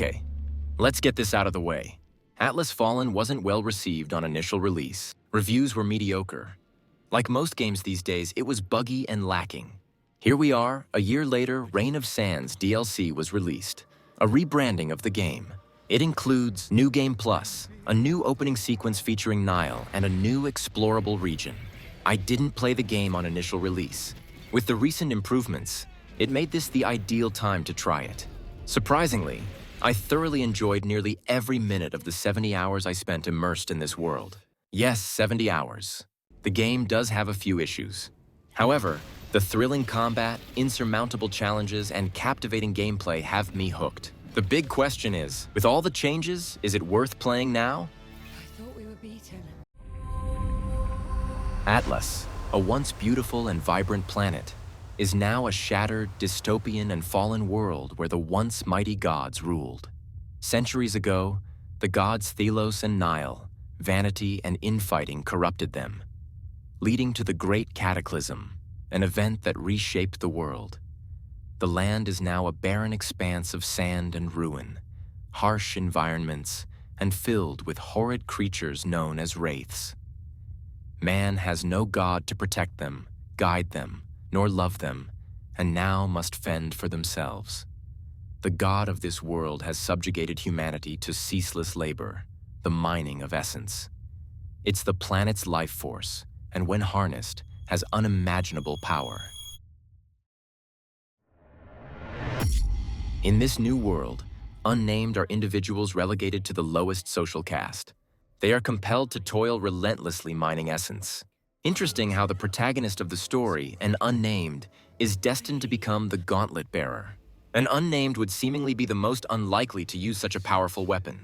Okay, let's get this out of the way. Atlas Fallen wasn't well received on initial release. Reviews were mediocre. Like most games these days, it was buggy and lacking. Here we are, a year later, Reign of Sands DLC was released, a rebranding of the game. It includes New Game Plus, a new opening sequence featuring Nile, and a new explorable region. I didn't play the game on initial release. With the recent improvements, it made this the ideal time to try it. Surprisingly, I thoroughly enjoyed nearly every minute of the 70 hours I spent immersed in this world. Yes, 70 hours. The game does have a few issues. However, the thrilling combat, insurmountable challenges, and captivating gameplay have me hooked. The big question is, with all the changes, is it worth playing now? I thought we were beaten. Atlas, a once beautiful and vibrant planet, is now a shattered, dystopian, and fallen world where the once mighty gods ruled. Centuries ago, the gods Thelos and Nile, vanity and infighting corrupted them, leading to the Great Cataclysm, an event that reshaped the world. The land is now a barren expanse of sand and ruin, harsh environments, and filled with horrid creatures known as wraiths. Man has no god to protect them, guide them, nor love them, and now must fend for themselves. The god of this world has subjugated humanity to ceaseless labor, the mining of essence. It's the planet's life force, and when harnessed, has unimaginable power. In this new world, unnamed are individuals relegated to the lowest social caste. They are compelled to toil relentlessly mining essence. Interesting how the protagonist of the story, an unnamed, is destined to become the gauntlet bearer. An unnamed would seemingly be the most unlikely to use such a powerful weapon.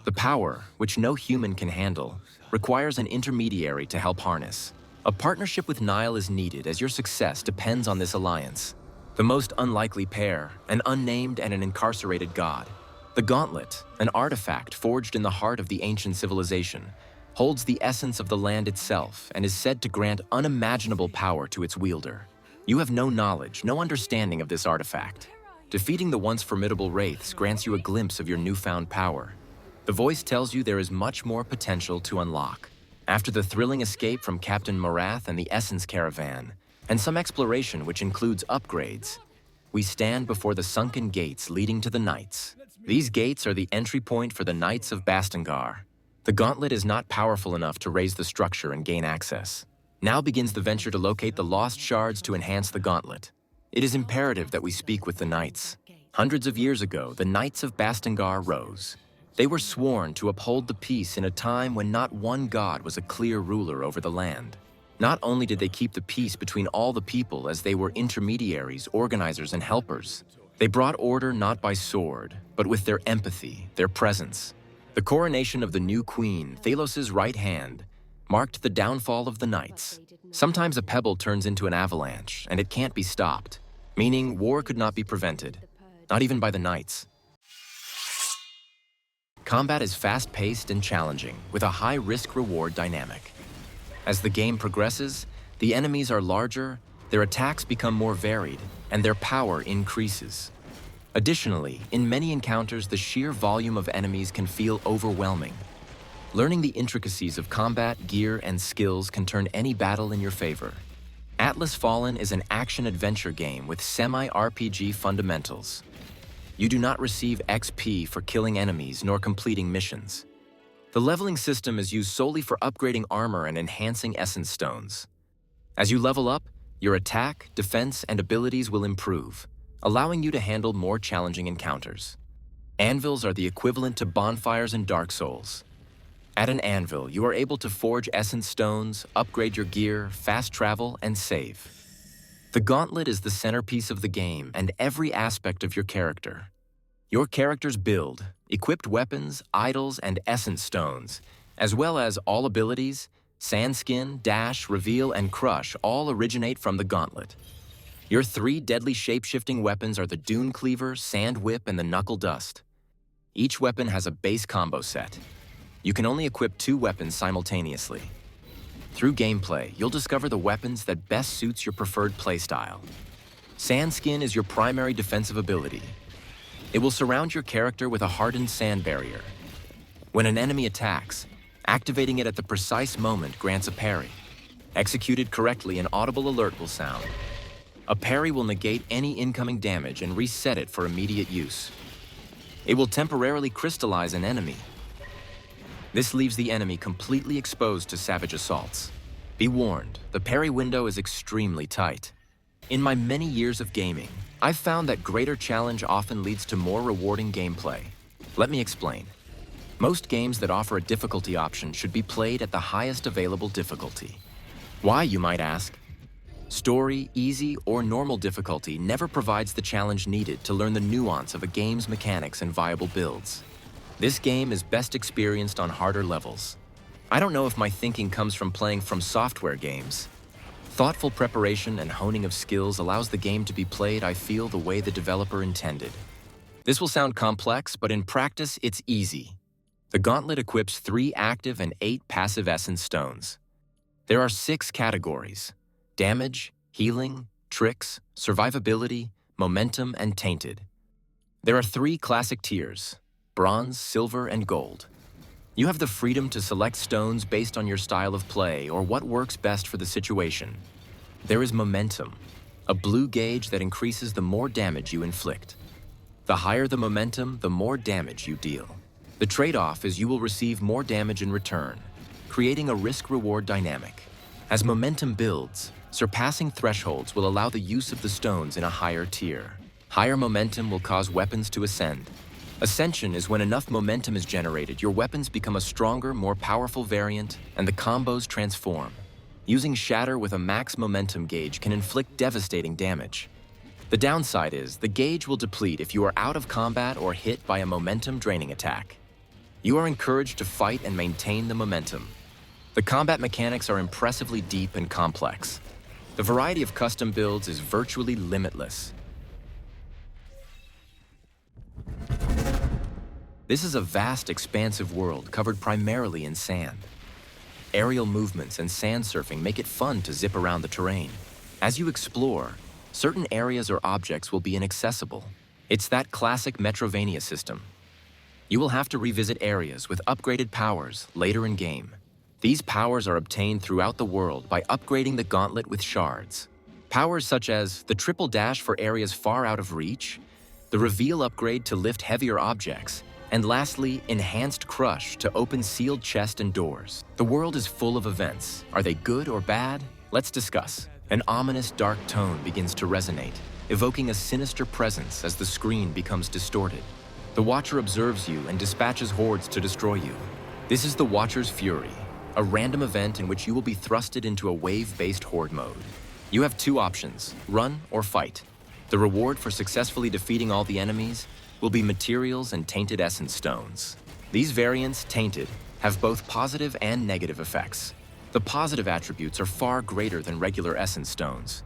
The power, which no human can handle, requires an intermediary to help harness. A partnership with Nile is needed as your success depends on this alliance. The most unlikely pair, an unnamed and an incarcerated god. The gauntlet, an artifact forged in the heart of the ancient civilization, holds the essence of the land itself and is said to grant unimaginable power to its wielder. You have no knowledge, no understanding of this artifact. Defeating the once formidable wraiths grants you a glimpse of your newfound power. The voice tells you there is much more potential to unlock. After the thrilling escape from Captain Morath and the Essence Caravan, and some exploration which includes upgrades, we stand before the sunken gates leading to the Knights. These gates are the entry point for the Knights of Bastengar. The gauntlet is not powerful enough to raise the structure and gain access. Now begins the venture to locate the lost shards to enhance the gauntlet. It is imperative that we speak with the Knights. Hundreds of years ago, the Knights of Bastengar rose. They were sworn to uphold the peace in a time when not one god was a clear ruler over the land. Not only did they keep the peace between all the people as they were intermediaries, organizers, and helpers, they brought order not by sword, but with their empathy, their presence. The coronation of the new queen, Thelos' right hand, marked the downfall of the Knights. Sometimes a pebble turns into an avalanche, and it can't be stopped, meaning war could not be prevented, not even by the Knights. Combat is fast-paced and challenging, with a high risk-reward dynamic. As the game progresses, the enemies are larger, their attacks become more varied, and their power increases. Additionally, in many encounters, the sheer volume of enemies can feel overwhelming. Learning the intricacies of combat, gear, and skills can turn any battle in your favor. Atlas Fallen is an action-adventure game with semi-RPG fundamentals. You do not receive XP for killing enemies nor completing missions. The leveling system is used solely for upgrading armor and enhancing essence stones. As you level up, your attack, defense, and abilities will improve, allowing you to handle more challenging encounters. Anvils are the equivalent to bonfires in Dark Souls. At an anvil, you are able to forge essence stones, upgrade your gear, fast travel, and save. The gauntlet is the centerpiece of the game and every aspect of your character. Your character's build, equipped weapons, idols, and essence stones, as well as all abilities, Sandskin, Dash, Reveal, and Crush all originate from the gauntlet. Your 3 deadly shape-shifting weapons are the Dune Cleaver, Sand Whip, and the Knuckle Dust. Each weapon has a base combo set. You can only equip 2 weapons simultaneously. Through gameplay, you'll discover the weapons that best suits your preferred playstyle. Sandskin is your primary defensive ability. It will surround your character with a hardened sand barrier. When an enemy attacks, activating it at the precise moment grants a parry. Executed correctly, an audible alert will sound. A parry will negate any incoming damage and reset it for immediate use. It will temporarily crystallize an enemy. This leaves the enemy completely exposed to savage assaults. Be warned, the parry window is extremely tight. In my many years of gaming, I've found that greater challenge often leads to more rewarding gameplay. Let me explain. Most games that offer a difficulty option should be played at the highest available difficulty. Why, you might ask? Story, easy, or normal difficulty never provides the challenge needed to learn the nuance of a game's mechanics and viable builds. This game is best experienced on harder levels. I don't know if my thinking comes from playing From Software games. Thoughtful preparation and honing of skills allows the game to be played, I feel, the way the developer intended. This will sound complex, but in practice, it's easy. The Gauntlet equips 3 active and 8 passive Essence Stones. There are 6 categories: damage, healing, tricks, survivability, momentum, and tainted. There are 3 classic tiers: bronze, silver, and gold. You have the freedom to select stones based on your style of play or what works best for the situation. There is momentum, a blue gauge that increases the more damage you inflict. The higher the momentum, the more damage you deal. The trade-off is you will receive more damage in return, creating a risk-reward dynamic. As momentum builds, surpassing thresholds will allow the use of the stones in a higher tier. Higher momentum will cause weapons to ascend. Ascension is when enough momentum is generated, your weapons become a stronger, more powerful variant, and the combos transform. Using Shatter with a max momentum gauge can inflict devastating damage. The downside is, the gauge will deplete if you are out of combat or hit by a momentum-draining attack. You are encouraged to fight and maintain the momentum. The combat mechanics are impressively deep and complex. The variety of custom builds is virtually limitless. This is a vast, expansive world covered primarily in sand. Aerial movements and sand surfing make it fun to zip around the terrain. As you explore, certain areas or objects will be inaccessible. It's that classic Metrovania system. You will have to revisit areas with upgraded powers later in game. These powers are obtained throughout the world by upgrading the Gauntlet with shards. Powers such as the triple dash for areas far out of reach, the reveal upgrade to lift heavier objects, and lastly, enhanced crush to open sealed chests and doors. The world is full of events. Are they good or bad? Let's discuss. An ominous dark tone begins to resonate, evoking a sinister presence as the screen becomes distorted. The Watcher observes you and dispatches hordes to destroy you. This is the Watcher's Fury, a random event in which you will be thrusted into a wave-based horde mode. You have 2 options, run or fight. The reward for successfully defeating all the enemies will be materials and tainted essence stones. These variants, tainted, have both positive and negative effects. The positive attributes are far greater than regular essence stones,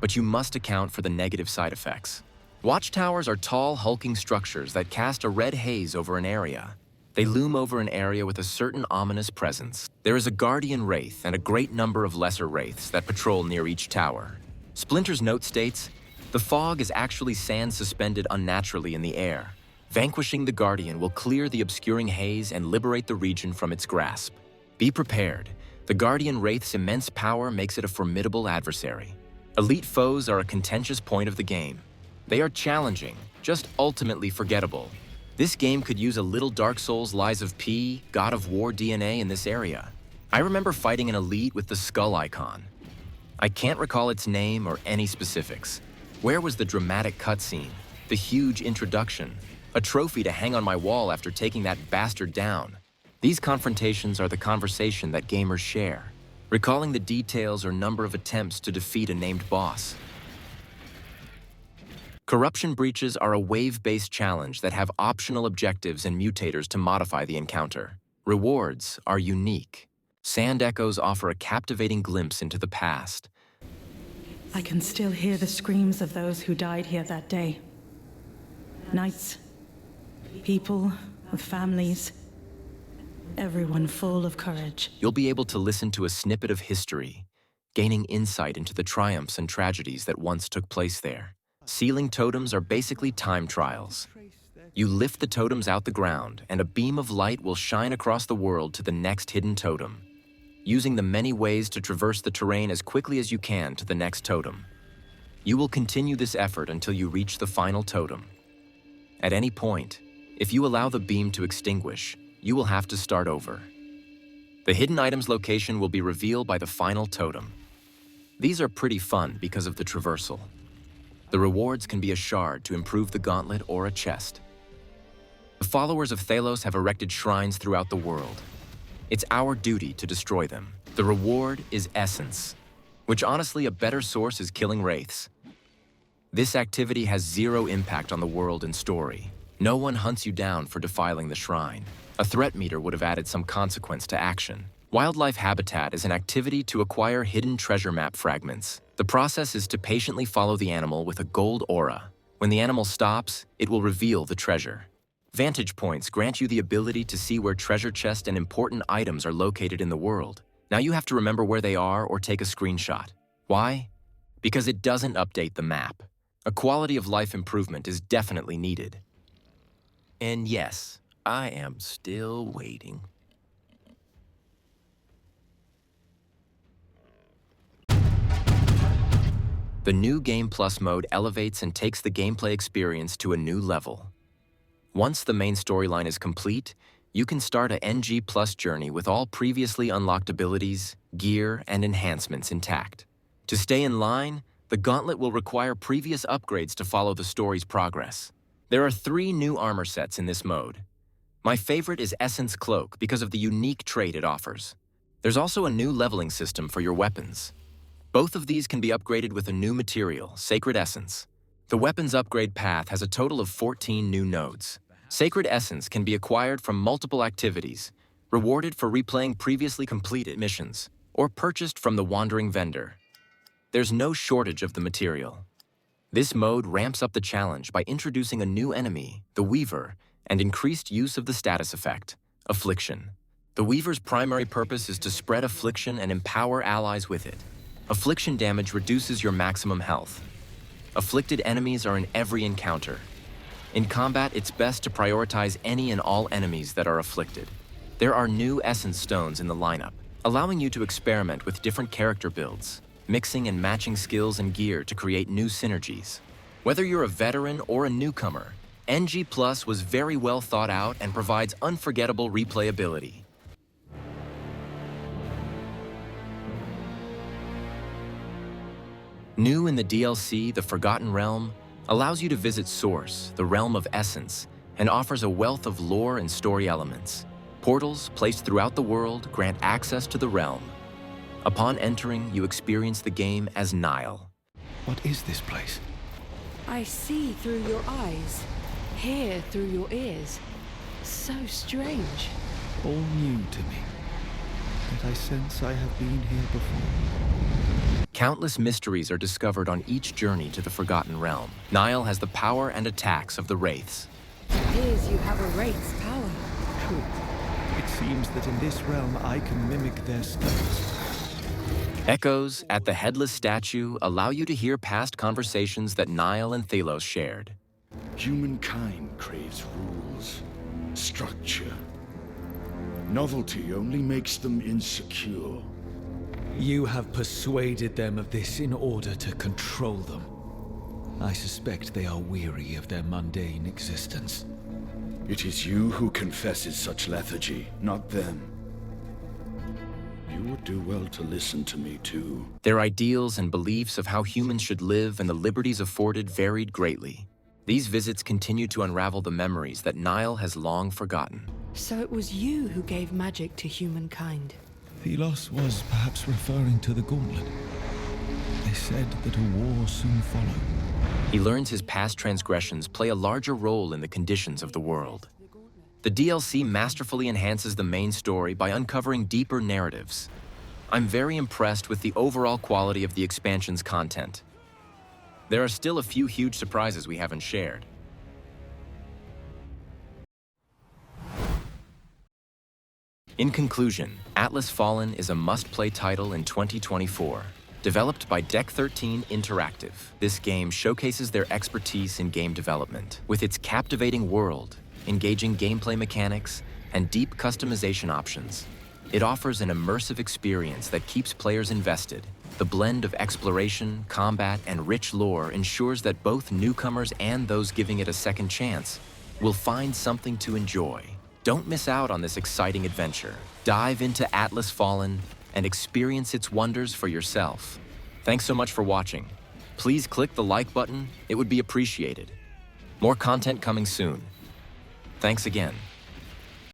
but you must account for the negative side effects. Watchtowers are tall, hulking structures that cast a red haze over an area. They loom over an area with a certain ominous presence. There is a guardian wraith and a great number of lesser wraiths that patrol near each tower. Splinter's note states, "The fog is actually sand suspended unnaturally in the air. Vanquishing the guardian will clear the obscuring haze and liberate the region from its grasp. Be prepared. The guardian wraith's immense power makes it a formidable adversary. Elite foes are a contentious point of the game. They are challenging, just ultimately forgettable. This game could use a little Dark Souls Lies of P, God of War DNA in this area. I remember fighting an elite with the skull icon. I can't recall its name or any specifics. Where was the dramatic cutscene, the huge introduction, a trophy to hang on my wall after taking that bastard down? These confrontations are the conversation that gamers share, recalling the details or number of attempts to defeat a named boss. Corruption breaches are a wave-based challenge that have optional objectives and mutators to modify the encounter. Rewards are unique. Sand echoes offer a captivating glimpse into the past. I can still hear the screams of those who died here that day. Knights, people with families, everyone full of courage. You'll be able to listen to a snippet of history, gaining insight into the triumphs and tragedies that once took place there. Sealing totems are basically time trials. You lift the totems out the ground, and a beam of light will shine across the world to the next hidden totem, using the many ways to traverse the terrain as quickly as you can to the next totem. You will continue this effort until you reach the final totem. At any point, if you allow the beam to extinguish, you will have to start over. The hidden item's location will be revealed by the final totem. These are pretty fun because of the traversal. The rewards can be a shard to improve the gauntlet or a chest. The followers of Thalos have erected shrines throughout the world. It's our duty to destroy them. The reward is essence, which honestly a better source is killing wraiths. This activity has zero impact on the world and story. No one hunts you down for defiling the shrine. A threat meter would have added some consequence to action. Wildlife habitat is an activity to acquire hidden treasure map fragments. The process is to patiently follow the animal with a gold aura. When the animal stops, it will reveal the treasure. Vantage points grant you the ability to see where treasure chests and important items are located in the world. Now you have to remember where they are or take a screenshot. Why? Because it doesn't update the map. A quality of life improvement is definitely needed. And yes, I am still waiting. The new Game Plus mode elevates and takes the gameplay experience to a new level. Once the main storyline is complete, you can start a NG Plus journey with all previously unlocked abilities, gear, and enhancements intact. To stay in line, the gauntlet will require previous upgrades to follow the story's progress. There are 3 new armor sets in this mode. My favorite is Essence Cloak because of the unique trait it offers. There's also a new leveling system for your weapons. Both of these can be upgraded with a new material, Sacred Essence. The weapons upgrade path has a total of 14 new nodes. Sacred Essence can be acquired from multiple activities, rewarded for replaying previously completed missions, or purchased from the Wandering Vendor. There's no shortage of the material. This mode ramps up the challenge by introducing a new enemy, the Weaver, and increased use of the status effect, Affliction. The Weaver's primary purpose is to spread affliction and empower allies with it. Affliction damage reduces your maximum health. Afflicted enemies are in every encounter. In combat, it's best to prioritize any and all enemies that are afflicted. There are new Essence Stones in the lineup, allowing you to experiment with different character builds, mixing and matching skills and gear to create new synergies. Whether you're a veteran or a newcomer, NG Plus was very well thought out and provides unforgettable replayability. New in the DLC, The Forgotten Realm allows you to visit Source, the realm of essence, and offers a wealth of lore and story elements. Portals placed throughout the world grant access to the realm. Upon entering, you experience the game as Nile. What is this place? I see through your eyes, hear through your ears. So strange. All new to me. Yet I sense I have been here before. Countless mysteries are discovered on each journey to the Forgotten Realm. Nile has the power and attacks of the Wraiths. It appears you have a wraith's power. True. It seems that in this realm I can mimic their spells. Echoes at the Headless Statue allow you to hear past conversations that Nile and Thalos shared. Humankind craves rules, structure. Novelty only makes them insecure. You have persuaded them of this in order to control them. I suspect they are weary of their mundane existence. It is you who confesses such lethargy, not them. You would do well to listen to me too. Their ideals and beliefs of how humans should live and the liberties afforded varied greatly. These visits continue to unravel the memories that Nile has long forgotten. So it was you who gave magic to humankind. Thelos was perhaps referring to the gauntlet. They said that a war soon followed. He learns his past transgressions play a larger role in the conditions of the world. The DLC masterfully enhances the main story by uncovering deeper narratives. I'm very impressed with the overall quality of the expansion's content. There are still a few huge surprises we haven't shared. In conclusion, Atlas Fallen is a must-play title in 2024. Developed by Deck 13 Interactive, this game showcases their expertise in game development. With its captivating world, engaging gameplay mechanics, and deep customization options, it offers an immersive experience that keeps players invested. The blend of exploration, combat, and rich lore ensures that both newcomers and those giving it a second chance will find something to enjoy. Don't miss out on this exciting adventure. Dive into Atlas Fallen and experience its wonders for yourself. Thanks so much for watching. Please click the like button, it would be appreciated. More content coming soon. Thanks again.